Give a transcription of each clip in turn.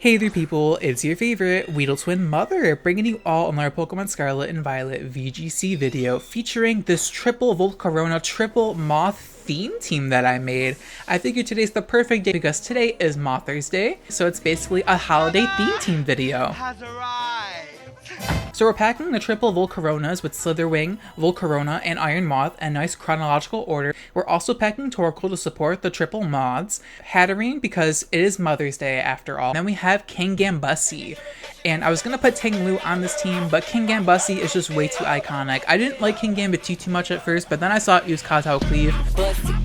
Hey there people, it's your favorite WeedleTwineedle bringing you all another Pokemon Scarlet and Violet VGC video featuring this triple Volcarona triple moth theme team that I made. I figured today's the perfect day because today is Mothers Day, so it's basically a holiday theme team video. So we're packing the triple Volcaronas with Slither Wing, Volcarona, and Iron Moth in nice chronological order. We're also packing Torkoal to support the triple moths, Hatterene because it is Mother's Day after all. And then we have King Gambussi. And I was going to put Tanglu on this team, but King Gambussi is just way too iconic. I didn't like King Gambit too much at first, but then I saw it use Kazao Cleave.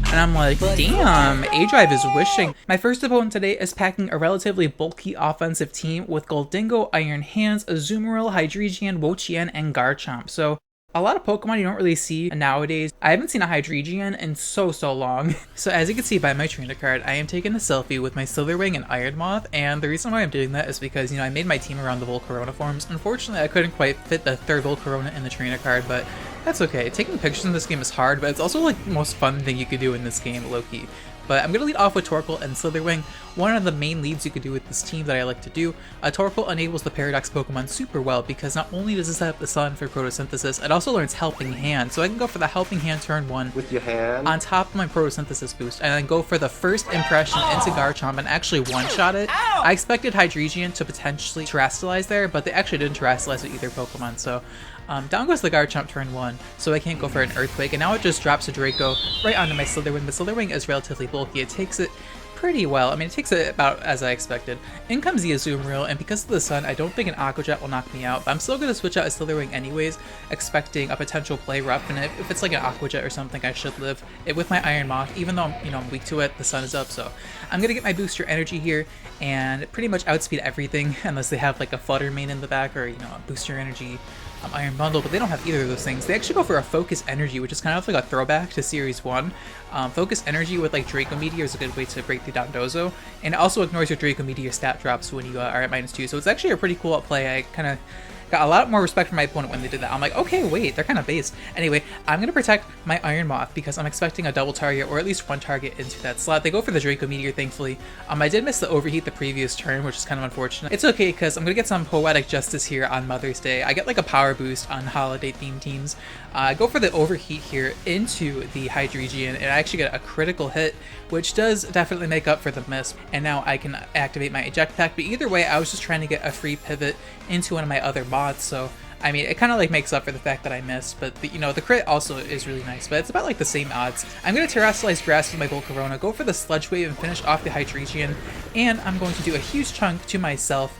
And I'm like, damn, A-Drive is wishing. My first opponent today is packing a relatively bulky offensive team with Goldingo, Iron Hands, Azumarill, Hydreigon, Wo-Chien, and Garchomp. So a lot of Pokemon you don't really see nowadays. I haven't seen a Hydreigon in so long. So as you can see by my trainer card, I am taking a selfie with my Slither Wing and Iron Moth, and the reason why I'm doing that is because, I made my team around the Volcarona forms. Unfortunately, I couldn't quite fit the third Volcarona in the trainer card, but that's okay. Taking pictures in this game is hard, but it's also like the most fun thing you could do in this game, low-key. But I'm going to lead off with Torkoal and Slither Wing. One of the main leads you could do with this team that I like to do, Torkoal enables the Paradox Pokemon super well because not only does this have the Sun for photosynthesis, it also learns Helping Hand. So I can go for the Helping Hand turn 1 with your hand on top of my photosynthesis boost, and then go for the first impression into Garchomp and actually one-shot it. I expected Hydreigon to potentially Terastallize there, but they actually didn't Terastallize with either Pokemon, so down goes the Garchomp turn 1, so I can't go for an Earthquake, and now it just drops a Draco right onto my Slither Wing. The Slither Wing is relatively bulky. It takes it pretty well. I mean, it takes it about as I expected. In comes the Azumarill, and because of the Sun, I don't think an Aqua Jet will knock me out, but I'm still going to switch out a Slither Wing anyways, expecting a potential play rough, and if it's like an Aqua Jet or something, I should live it with my Iron Moth, even though I'm weak to it. The Sun is up, so I'm going to get my booster energy here and pretty much outspeed everything, unless they have like a Flutter Mane in the back or, a booster energy Iron Bundle, but they don't have either of those things. They actually go for a Focus Energy, which is kind of like a throwback to Series 1. Focus Energy with like Draco Meteor is a good way to break the Dondozo, and it also ignores your Draco Meteor stat drops when you are at -2, so it's actually a pretty cool play. I kind of got a lot more respect for my opponent when they did that. I'm like, okay, wait, they're kind of based. Anyway, I'm going to protect my Iron Moth because I'm expecting a double target or at least one target into that slot. They go for the Draco Meteor, thankfully. I did miss the Overheat the previous turn, which is kind of unfortunate. It's okay because I'm going to get some Poetic Justice here on Mother's Day. I get like a power boost on holiday themed teams. I go for the Overheat here into the Hydreigon, and I actually get a critical hit, which does definitely make up for the miss. And now I can activate my Eject Pack, but either way, I was just trying to get a free pivot into one of my other mods, so I mean, it kind of like makes up for the fact that I missed, but the crit also is really nice, but it's about like the same odds. I'm going to Terastallize Grass with my Volcarona, go for the Sludge Wave and finish off the Hydreigon, and I'm going to do a huge chunk to myself,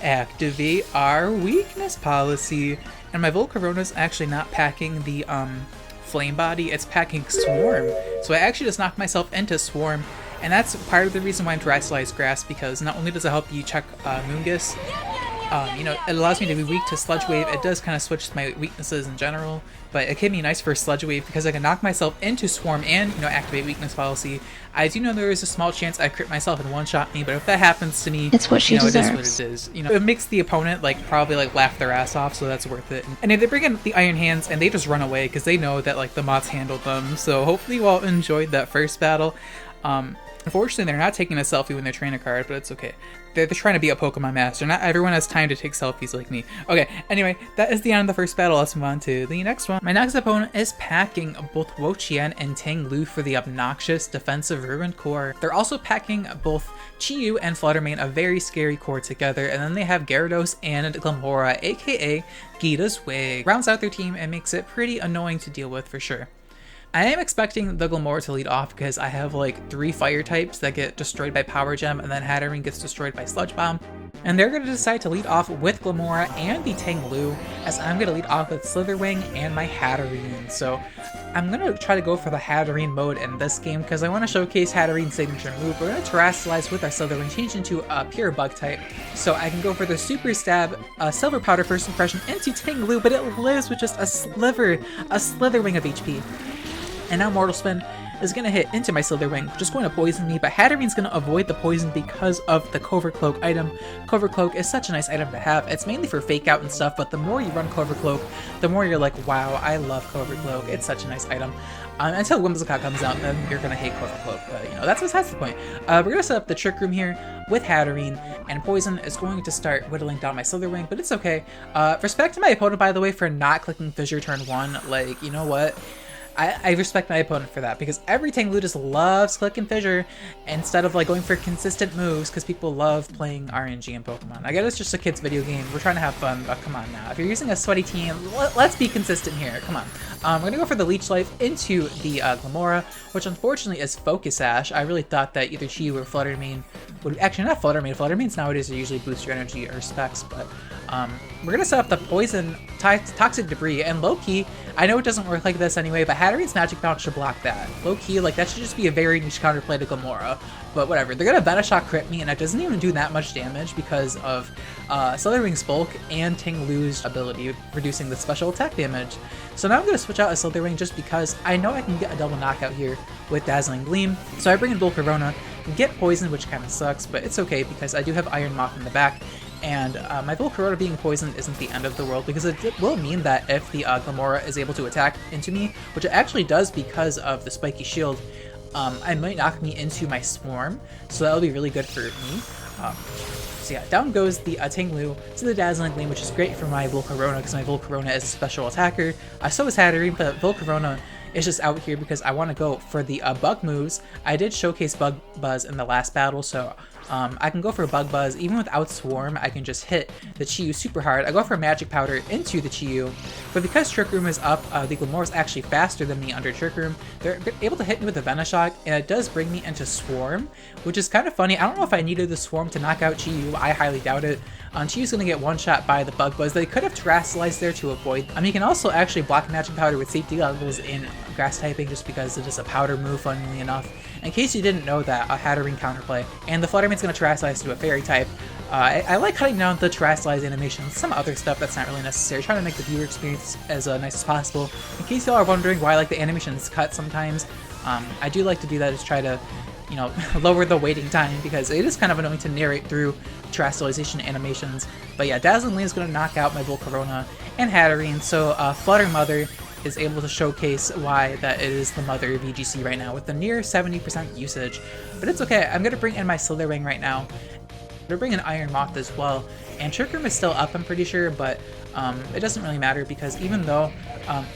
activate our weakness policy. And my Volcarona is actually not packing the Flame Body, it's packing Swarm. So I actually just knocked myself into Swarm, and that's part of the reason why I'm Terastallize Grass, because not only does it help you check Moongus, it allows me to be weak to Sludge Wave. It does kind of switch my weaknesses in general, but it can be nice for Sludge Wave because I can knock myself into Swarm and, activate weakness policy. I do know there is a small chance I crit myself and one-shot me, but if that happens to me, it's what she deserves. It is what it is. It makes the opponent probably laugh their ass off, so that's worth it. And if they bring in the Iron Hands and they just run away because they know that the moths handled them, so hopefully you all enjoyed that first battle. Unfortunately, they're not taking a selfie when they're trainer card, but it's okay. They're trying to be a Pokemon master. Not everyone has time to take selfies like me. Okay, anyway, that is the end of the first battle. Let's move on to the next one. My next opponent is packing both Wo-Chien and Tanglu for the obnoxious defensive Ruined Core. They're also packing both Chi-Yu and Flutter Mane, a very scary core together, and then they have Gyarados and Glamora, aka Gita's Wig. Rounds out their team and makes it pretty annoying to deal with for sure. I am expecting the Glamora to lead off because I have 3 fire types that get destroyed by Power Gem, and then Hatterene gets destroyed by Sludge Bomb. And they're going to decide to lead off with Glamora and the Tanglu, as I'm going to lead off with Slither Wing and my Hatterene. So I'm going to try to go for the Hatterene mode in this game because I want to showcase Hatterene's signature move. We're going to Terastallize with our Slither Wing, change into a pure Bug type. So I can go for the Super Stab, Silver Powder first impression into Tanglu, but it lives with just a Slither Wing of HP. And now Mortal Spin, is going to hit into my Slither Wing, which is going to poison me, but Hatterene's going to avoid the poison because of the Covert Cloak item. Covert Cloak is such a nice item to have. It's mainly for fake out and stuff, but the more you run Covert Cloak, the more you're like, wow, I love Covert Cloak. It's such a nice item. Until Whimsicott comes out, then you're going to hate Covert Cloak, but you know, that's besides the point. We're going to set up the Trick Room here with Hatterene, and Poison is going to start whittling down my Slither Wing, but it's okay. Respect to my opponent, by the way, for not clicking Fissure turn 1. Like, you know what? I respect my opponent for that, because every Tanglu just loves clicking Fissure instead of like going for consistent moves, because people love playing RNG in Pokemon. I get it's just a kid's video game. We're trying to have fun, but come on now. If you're using a sweaty team, let's be consistent here. Come on. We're going to go for the Leech Life into the Glimmora, which unfortunately is Focus Sash. I really thought that either Chi or Flutter Mane would... Actually, not Flutter Mane. Flutter Manes nowadays are usually boost your energy or specs, but we're going to set up the Poison Toxic Debris, and low-key, I know it doesn't work like this anyway, but Hatterene's Magic Bounce should block that. Low-key, like, that should just be a very niche counterplay to Glimmora, but whatever. They're going to Venoshock crit me, and it doesn't even do that much damage because of Slither Wing's bulk and Tinglu's ability, reducing the special attack damage. So now I'm going to switch out a Slither Wing just because I know I can get a double knockout here with Dazzling Gleam. So I bring in Volcarona, get Poison, which kind of sucks, but it's okay because I do have Iron Moth in the back. And my Volcarona being poisoned isn't the end of the world, because it will mean that if the Glimmora is able to attack into me, which it actually does because of the spiky shield, it might knock me into my Swarm, so that'll be really good for me. So yeah, down goes the Tinglu to the Dazzling Gleam, which is great for my Volcarona, because my Volcarona is a special attacker. So is Hatterene, but Volcarona is just out here because I want to go for the Bug moves. I did showcase Bug Buzz in the last battle, so I can go for Bug Buzz. Even without Swarm, I can just hit the Chi-Yu super hard. I go for Magic Powder into the Chi-Yu, but because Trick Room is up, the Glimmora is actually faster than me under Trick Room. They're able to hit me with the Venoshock, and it does bring me into Swarm, which is kind of funny. I don't know if I needed the Swarm to knock out Chi-Yu. I highly doubt it. Chi-Yu's going to get one shot by the Bug Buzz. They could have Terastallized there to avoid. You can also actually block Magic Powder with Safety Goggles in Grass typing, just because it is a powder move, funnily enough. In case you didn't know that, a Hatterene counterplay. And the Fluttermane's going to Terastallize to a Fairy type. I like cutting down the Terastallize animations, some other stuff that's not really necessary, trying to make the viewer experience as nice as possible. In case y'all are wondering why I like the animations cut sometimes, I do like to do that, just try to, you know, lower the waiting time, because it is kind of annoying to narrate through Terastallization animations. But yeah, Dazzling Gleam is going to knock out my Volcarona and Hatterene, so Flutter Mother is able to showcase why that it is the mother of VGC right now with the near 70% usage. But it's okay, I'm going to bring in my Slither Wing right now. I'm going to bring in Iron Moth as well. And Trick Room is still up, I'm pretty sure, but it doesn't really matter, because even though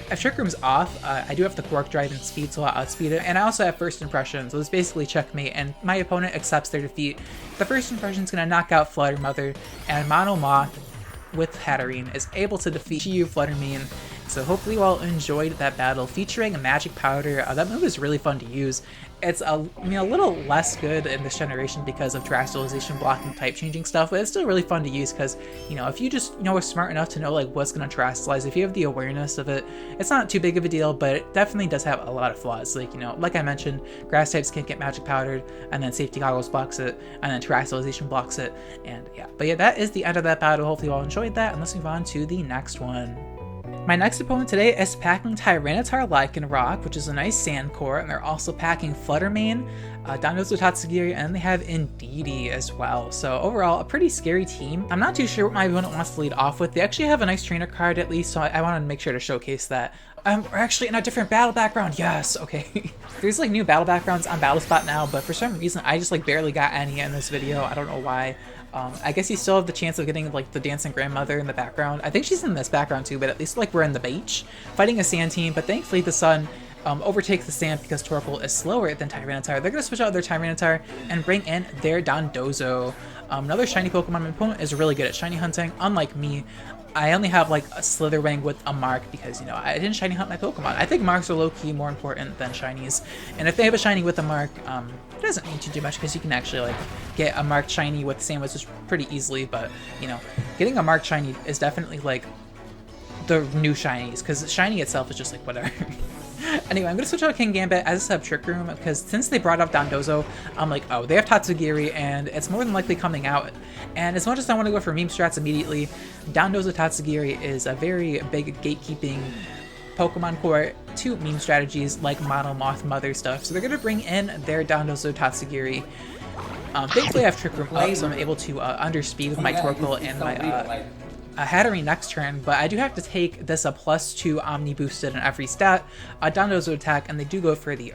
if Trick Room's off, I do have the Quark Drive and Speed, so I'll outspeed it. And I also have First Impression, so it's basically checkmate, and my opponent accepts their defeat. The First Impression is going to knock out Flutter Mother, and Mono Moth with Hatterene is able to defeat Chi-Yu, Flutter Mane. So hopefully you all enjoyed that battle featuring a Magic Powder. That move is really fun to use. It's a little less good in this generation because of Terastallization blocking type changing stuff, but it's still really fun to use because, you know, if you just, are smart enough to know like what's going to Terastallize, if you have the awareness of it, it's not too big of a deal, but it definitely does have a lot of flaws. Like, like I mentioned, Grass types can't get Magic Powdered, and then Safety Goggles blocks it, and then Terastallization blocks it, and yeah. But yeah, that is the end of that battle. Hopefully you all enjoyed that, and let's move on to the next one. My next opponent today is packing Tyranitar Lycanroc, which is a nice sand core, and they're also packing Flutter Mane, Dondozo Tatsugiri, and they have Indeedee as well. So overall, a pretty scary team. I'm not too sure what my opponent wants to lead off with. They actually have a nice trainer card at least, so I wanted to make sure to showcase that. We're actually in a different battle background. Yes, okay. There's like new battle backgrounds on BattleSpot now, but for some reason I just like barely got any in this video. I don't know why. I guess you still have the chance of getting like the dancing grandmother in the background. I think she's in this background too, but at least like we're in the beach fighting a sand team. But thankfully the sun overtakes the sand because Torkoal is slower than Tyranitar. They're going to switch out their Tyranitar and bring in their Dondozo. Another shiny Pokemon. My opponent is really good at shiny hunting. Unlike me, I only have like a Slither Wing with a mark because, I didn't shiny hunt my Pokemon. I think marks are low-key more important than shinies. And if they have a shiny with a mark, it doesn't need to do much because you can actually like get a marked shiny with Sandwich pretty easily. But, getting a marked shiny is definitely like the new shinies, because shiny itself is just like whatever. Anyway, I'm going to switch out King Gambit as a sub Trick Room, because since they brought up Dondozo, I'm like, oh, they have Tatsugiri, and it's more than likely coming out. And as much as I want to go for meme strats immediately, Dondozo Tatsugiri is a very big gatekeeping Pokemon core to meme strategies like Mono Moth and other stuff. So they're going to bring in their Dondozo Tatsugiri. Thankfully I have Trick Room up, so I'm able to underspeed with my Torkoal and my Hatterene next turn, but I do have to take this a +2 Omni boosted in every stat, Dondozo attack, and they do go for the,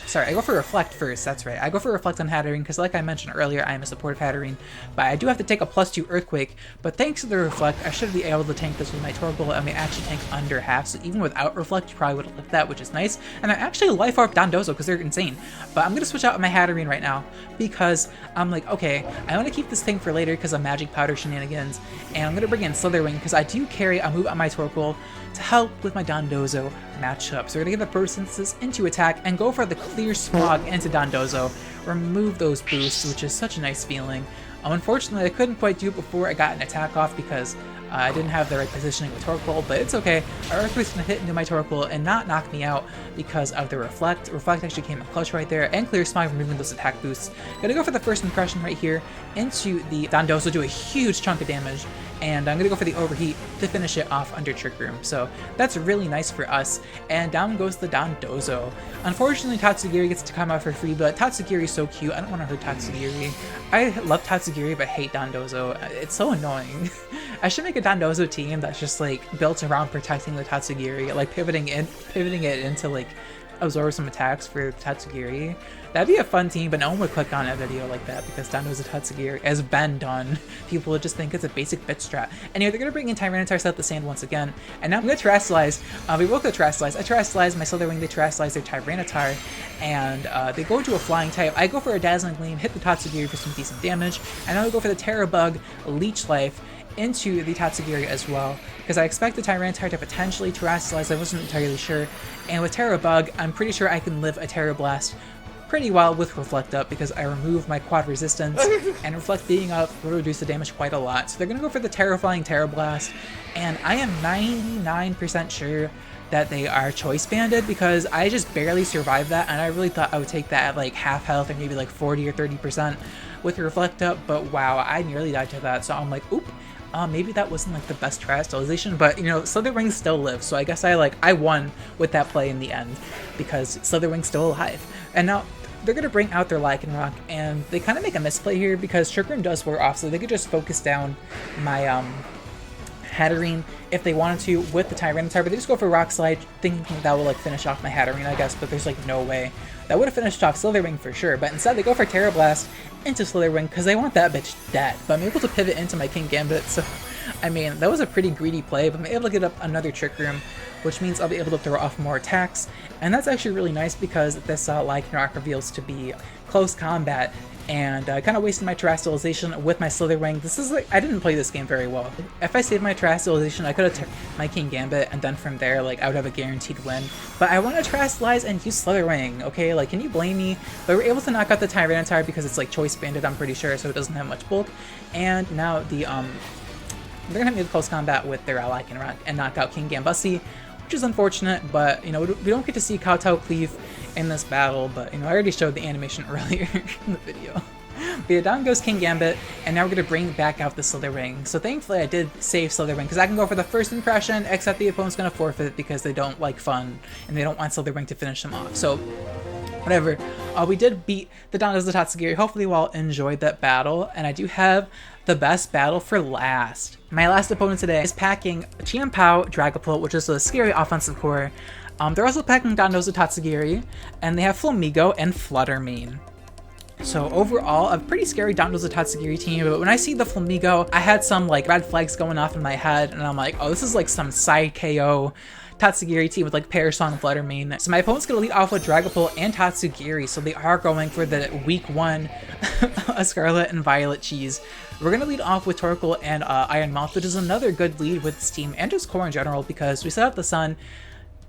sorry, I go for Reflect first, that's right. I go for Reflect on Hatterene, because like I mentioned earlier, I am a supportive Hatterene, but I do have to take a +2 Earthquake, but thanks to the Reflect, I should be able to tank this with my Torkoal, and we actually tank under half, so even without Reflect, you probably would have lived that, which is nice, and I actually Life Orb Dondozo, because they're insane, but I'm going to switch out my Hatterene right now, because I'm like, okay, I want to keep this thing for later, because of Magic Powder shenanigans, and I'm going to bring in Slither Wing, because I do carry a move on my Torkoal to help with my Dondozo matchup. So we're going to get the Burst Synthesis into attack and go for the Clear Smog into Dondozo, remove those boosts, which is such a nice feeling. Unfortunately, I couldn't quite do it before I got an attack off because I didn't have the right positioning with Torkoal, but it's okay. Our Earthquake's going to hit into my Torkoal and not knock me out because of the Reflect. Reflect actually came in clutch right there, and Clear Smog removing those attack boosts. Gonna go for the first impression right here into the Dondozo, do a huge chunk of damage, and I'm gonna go for the Overheat to finish it off under Trick Room. So that's really nice for us, and down goes the Dondozo. Unfortunately, Tatsugiri gets to come out for free, but Tatsugiri is so cute. I don't want to hurt Tatsugiri. I love Tatsugiri, but hate Dondozo. It's so annoying. I should make a Dondozo team that's just like built around protecting the Tatsugiri, like pivoting it into like absorb some attacks for Tatsugiri. That'd be a fun team, but no one would click on a video like that because Dondozo Tatsugiri has been done. People would just think it's a basic bit strat. Anyway, they're gonna bring in Tyranitar, set the sand once again, and now I'm gonna Terastallize. We both go Terastallize. I Terastallize my Slither Wing, they Terastallize their Tyranitar, and they go into a flying type. I go for a Dazzling Gleam, hit the Tatsugiri for some decent damage, and now I go for the Terra Bug, Leech Life, into the Tatsugiri as well, because I expect the Tyranitar to potentially Terastallize, I wasn't entirely sure, and with Terra Bug, I'm pretty sure I can live a Terra Blast pretty well with Reflect up because I remove my quad resistance, and Reflect being up will reduce the damage quite a lot. So they're going to go for the Terrifying Terra Blast, and I am 99% sure that they are choice banded because I just barely survived that, and I really thought I would take that at like half health or maybe like 40 or 30% with Reflect up, but wow, I nearly died to that, so I'm like, oop. Maybe that wasn't like the best Terastallization, but you know, Slither Wing still lives, so I guess I won with that play in the end because Slither Wing's still alive. And now they're gonna bring out their Lycanroc, and they kind of make a misplay here because Trick Room does wear off, so they could just focus down my Hatterene if they wanted to with the Tyranitar, but they just go for Rock Slide, thinking that will like finish off my Hatterene, I guess, but there's like no way. That would have finished off Slither Wing for sure, but instead they go for Terra Blast into Slither Wing because they want that bitch dead. But I'm able to pivot into my King Gambit, so I mean, that was a pretty greedy play, but I'm able to get up another Trick Room, which means I'll be able to throw off more attacks, and that's actually really nice because this Lycanroc reveals to be close combat, and I kind of wasted my Terastallization with my Slither Wing. This is like, I didn't play this game very well. If I saved my Terastallization, I could have my King Gambit, and then from there, like, I would have a guaranteed win. But I want to Terastallize and use Slither Wing, okay? Like, can you blame me? But we're able to knock out the Tyranitar because it's, like, choice banded, I'm pretty sure, so it doesn't have much bulk. And now the, they're gonna have me with close combat with their Lycanroc and knock out King Gambussi, which is unfortunate, but, you know, we don't get to see Kowtow Cleave in this battle, but, you know, I already showed the animation earlier in the video. But yeah, down goes King Gambit, and now we're going to bring back out the Slither Wing. So thankfully I did save Slither Wing, because I can go for the first impression, except the opponent's going to forfeit because they don't like fun, and they don't want Slither Wing to finish them off. So, whatever. We did beat the Dondozo Tatsugiri. Hopefully you all enjoyed that battle, and I do have the best battle for last. My last opponent today is packing Chiampao Dragapult, which is a scary offensive core. They're also packing Dondozo Tatsugiri, and they have Flamigo and Fluttermane. So overall, a pretty scary Dondozo Tatsugiri team, but when I see the Flamigo, I had some like red flags going off in my head, and I'm like, oh, this is like some side KO Tatsugiri team with like Parasong and Fluttermane. So my opponent's gonna lead off with Dragapult and Tatsugiri, so they are going for the week 1 a Scarlet and Violet cheese. We're gonna lead off with Torkoal and Iron Moth, which is another good lead with this team, and just core in general, because we set up the Sun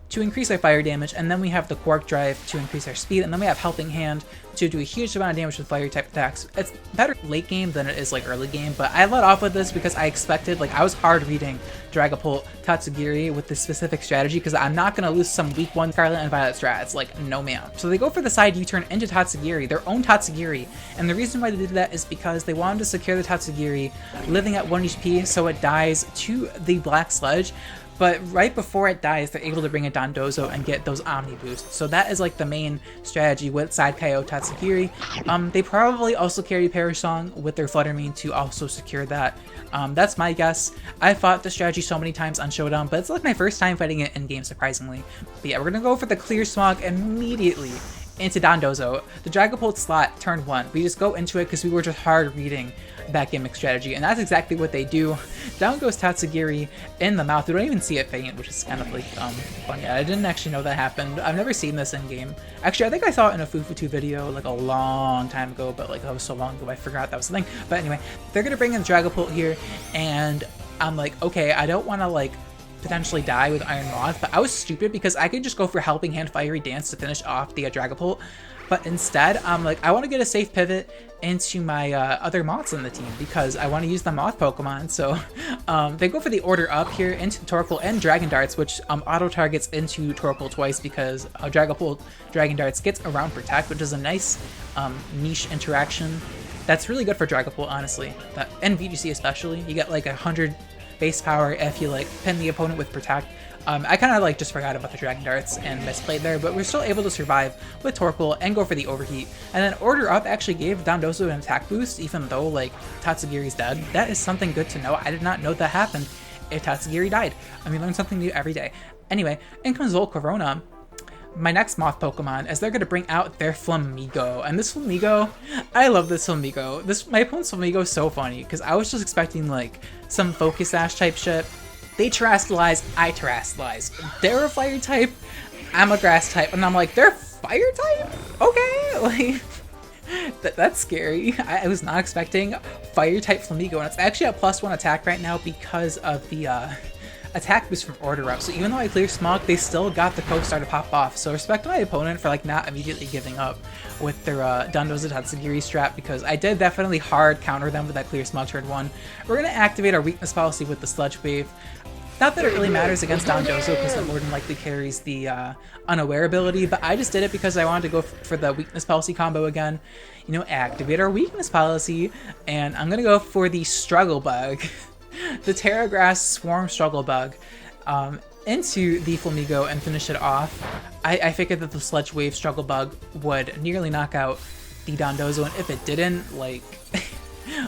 to increase our fire damage, and then we have the Quark Drive to increase our speed, and then we have Helping Hand to do a huge amount of damage with fire type attacks. It's better late game than it is like early game, but I let off with this because I expected, like, I was hard reading Dragapult Tatsugiri with this specific strategy because I'm not gonna lose some week 1 Scarlet and Violet strats, like, no ma'am. So they go for the side U-turn into Tatsugiri, their own Tatsugiri, and the reason why they did that is because they wanted to secure the Tatsugiri living at 1 HP so it dies to the Black Sludge, but right before it dies, they're able to bring a Dondozo and get those Omni boosts. So that is like the main strategy with Side KO Tatsugiri. They probably also carry Perish Song with their Fluttermane to also secure that. That's my guess. I fought the strategy so many times on Showdown, but it's like my first time fighting it in game, surprisingly. But yeah, we're gonna go for the Clear Smog immediately into Dondozo. The Dragapult slot, turn 1. We just go into it because we were just hard reading that gimmick strategy, and that's exactly what they do. Down goes Tatsugiri in the mouth. We don't even see it faint, which is kind of like funny. I didn't actually know that happened. I've never seen this in game. Actually, I think I saw it in a Fufutu video like a long time ago, but like that was so long ago I forgot that was the thing. But anyway, they're gonna bring in Dragapult here, and I'm like, okay, I don't want to like potentially die with Iron Moth, but I was stupid because I could just go for Helping Hand Fiery Dance to finish off the Dragapult. But instead, I'm like, I want to get a safe pivot into my other moths in the team because I want to use the moth Pokemon. So they go for the order up here into Torkoal and Dragon Darts, which auto targets into Torkoal twice because Dragapult Dragon Darts gets around Protect, which is a nice niche interaction. That's really good for Dragapult, honestly, and VGC especially. You get like 100 base power if you like pin the opponent with Protect. I kind of like just forgot about the Dragon Darts and misplayed there, but we're still able to survive with Torkoal and go for the Overheat. And then Order Up actually gave Dondozo an attack boost, even though like Tatsugiri's dead. That is something good to know. I did not know that happened if Tatsugiri died. I mean, learn something new every day. Anyway, in comes Volcarona, my next moth Pokemon, as they're going to bring out their Flamigo. And this Flamigo, I love this Flamigo. My opponent's Flamigo is so funny because I was just expecting like some Focus Sash type shit. They Terrastallize, I Terrastallize. They're a fire type, I'm a grass type, and I'm like, they're fire type? Okay, like, that's scary. I was not expecting fire type Flamigo, and it's actually a +1 attack right now because of the attack boost from Order Up. So even though I clear Smog, they still got the co-star to pop off. So respect to my opponent for like not immediately giving up with their Dondozo Tatsugiri strat, because I did definitely hard counter them with that clear Smog turn 1. We're going to activate our weakness policy with the Sludge Wave. Not that it really matters against Dondozo because it more than likely carries the Unaware ability, but I just did it because I wanted to go for the weakness policy combo again. You know, activate our weakness policy, and I'm going to go for the Struggle Bug. The Terra Grass Swarm Struggle Bug into the Flamigo and finish it off. I figured that the Sludge Wave Struggle Bug would nearly knock out the Dondozo, and if it didn't, like,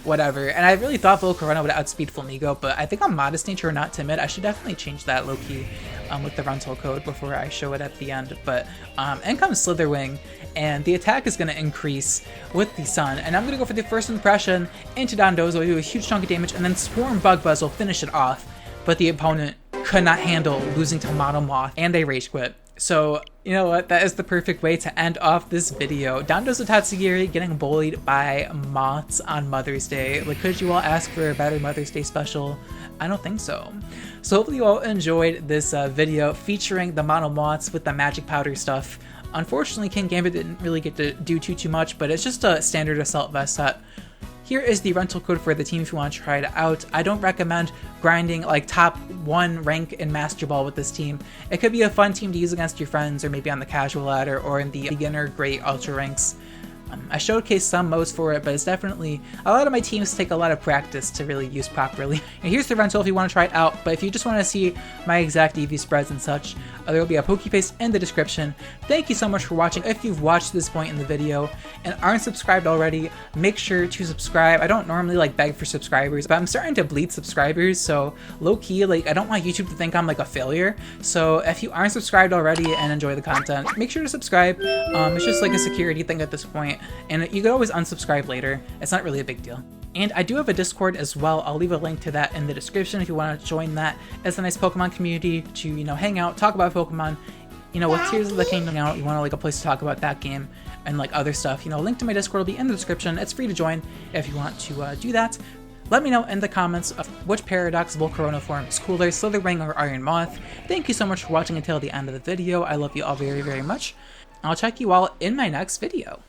whatever. And I really thought Volcarona would outspeed Flamigo, but I think I'm modest nature or not timid. I should definitely change that low-key with the rental code before I show it at the end. But in comes Slither Wing, and the attack is going to increase with the Sun. And I'm going to go for the first impression into Dondozo, do a huge chunk of damage, and then Swarm Bug Buzz will finish it off. But the opponent could not handle losing to Mono Moth, and they rage quit. So, you know what, that is the perfect way to end off this video. Dondozo Tatsugiri getting bullied by moths on Mother's Day. Like, could you all ask for a better Mother's Day special? I don't think so. So hopefully you all enjoyed this video featuring the Mono Moths with the magic powder stuff. Unfortunately, King Gambit didn't really get to do too much, but it's just a standard Assault Vest set. Here is the rental code for the team if you want to try it out. I don't recommend grinding like top 1 rank in Master Ball with this team. It could be a fun team to use against your friends, or maybe on the casual ladder or in the beginner great ultra ranks. I showcased some modes for it, but it's definitely, a lot of my teams take a lot of practice to really use properly. And here's the rental if you want to try it out, but if you just want to see my exact EV spreads and such, there will be a Pokepaste in the description. Thank you so much for watching. If you've watched to this point in the video and aren't subscribed already, make sure to subscribe. I don't normally like beg for subscribers, but I'm starting to bleed subscribers, so low-key, like, I don't want YouTube to think I'm like a failure. So if you aren't subscribed already and enjoy the content, make sure to subscribe. It's just like a security thing at this point. And you can always unsubscribe later. It's not really a big deal. And I do have a Discord as well. I'll leave a link to that in the description if you want to join that. It's a nice Pokemon community to, you know, hang out, talk about Pokemon. You know, with Tears of the Kingdom out, you want to like a place to talk about that game and like other stuff. You know, link to my Discord will be in the description. It's free to join if you want to do that. Let me know in the comments of which Paradox Volcarona form is cooler, Slither Wing or Iron Moth. Thank you so much for watching until the end of the video. I love you all very, very much. I'll check you all in my next video.